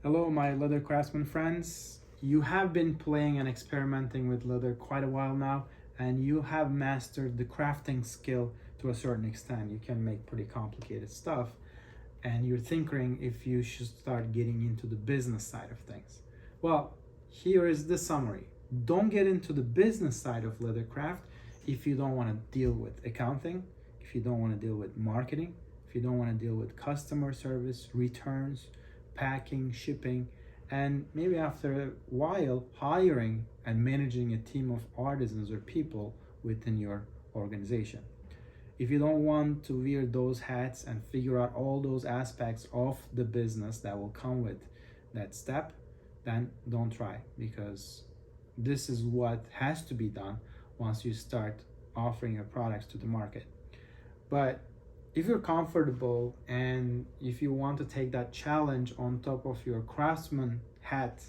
Hello, my leather craftsman friends. You have been playing and experimenting with leather quite a while now, and you have mastered the crafting skill to a certain extent. You can make pretty complicated stuff, and you're thinking if you should start getting into the business side of things. Well, here is the summary. Don't get into the business side of leathercraft if you don't want to deal with accounting, if you don't want to deal with marketing, if you don't want to deal with customer service, returns, packing, shipping, and maybe after a while, hiring and managing a team of artisans or people within your organization. If you don't want to wear those hats and figure out all those aspects of the business that will come with that step, then don't try, because this is what has to be done once you start offering your products to the market. But if you're comfortable and if you want to take that challenge on top of your craftsman hat,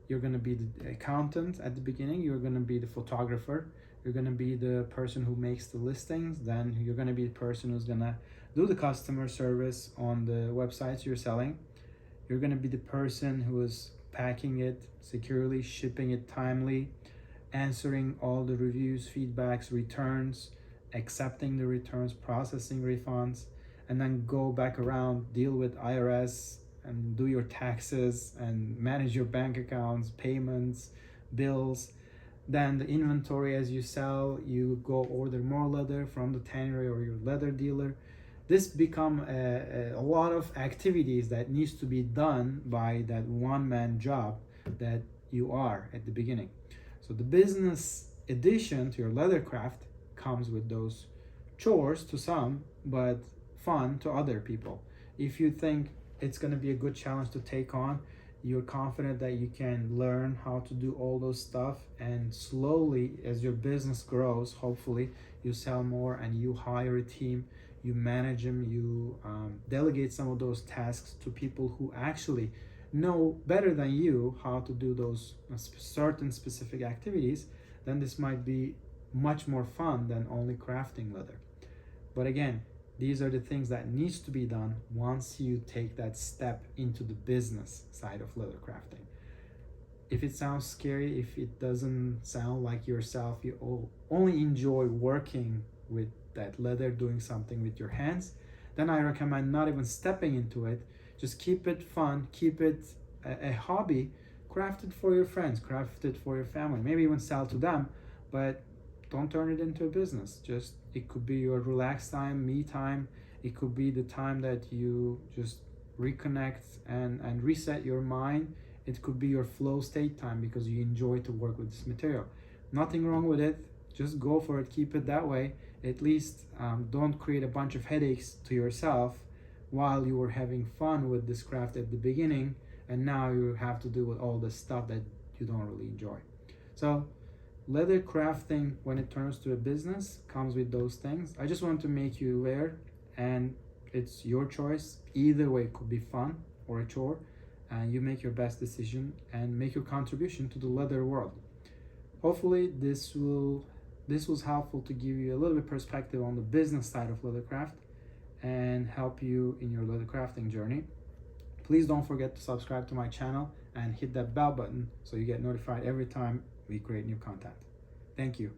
you're going to be the accountant at the beginning, you're going to be the photographer, you're going to be the person who makes the listings, then you're going to be the person who's going to do the customer service on the websites you're selling, you're going to be the person who is packing it securely, shipping it timely, answering all the reviews, feedbacks, returns, accepting the returns, processing refunds, and then go back around, deal with IRS and do your taxes and manage your bank accounts, payments, bills. Then the inventory as you sell, you go order more leather from the tannery or your leather dealer. This become a lot of activities that needs to be done by that one-man job that you are at the beginning. So the business addition to your leather craft comes with those chores to some, but fun to other people. If you think it's going to be a good challenge to take on, you're confident that you can learn how to do all those stuff, and slowly as your business grows, hopefully you sell more and you hire a team, you manage them, you delegate some of those tasks to people who actually know better than you how to do those certain specific activities, then this might be much more fun than only crafting leather. But again, these are the things that needs to be done once you take that step into the business side of leather crafting. If it sounds scary, if it doesn't sound like yourself, you only enjoy working with that leather, doing something with your hands, then I recommend not even stepping into it. Just keep it fun, keep it a hobby, craft it for your friends, craft it for your family, maybe even sell to them, but don't turn it into a business. Just, it could be your relaxed time, me time. It could be the time that you just reconnect and reset your mind. It could be your flow state time because you enjoy to work with this material. Nothing wrong with it. Just go for it. Keep it that way. At least don't create a bunch of headaches to yourself while you were having fun with this craft at the beginning, and now you have to deal with all the stuff that you don't really enjoy. So leather crafting, when it turns to a business, comes with those things. I just want to make you aware, and it's your choice. Either way, it could be fun or a chore, and you make your best decision and make your contribution to the leather world. Hopefully this was helpful to give you a little bit perspective on the business side of leathercraft and help you in your leather crafting journey. Please don't forget to subscribe to my channel and hit that bell button so you get notified every time we create new content. Thank you.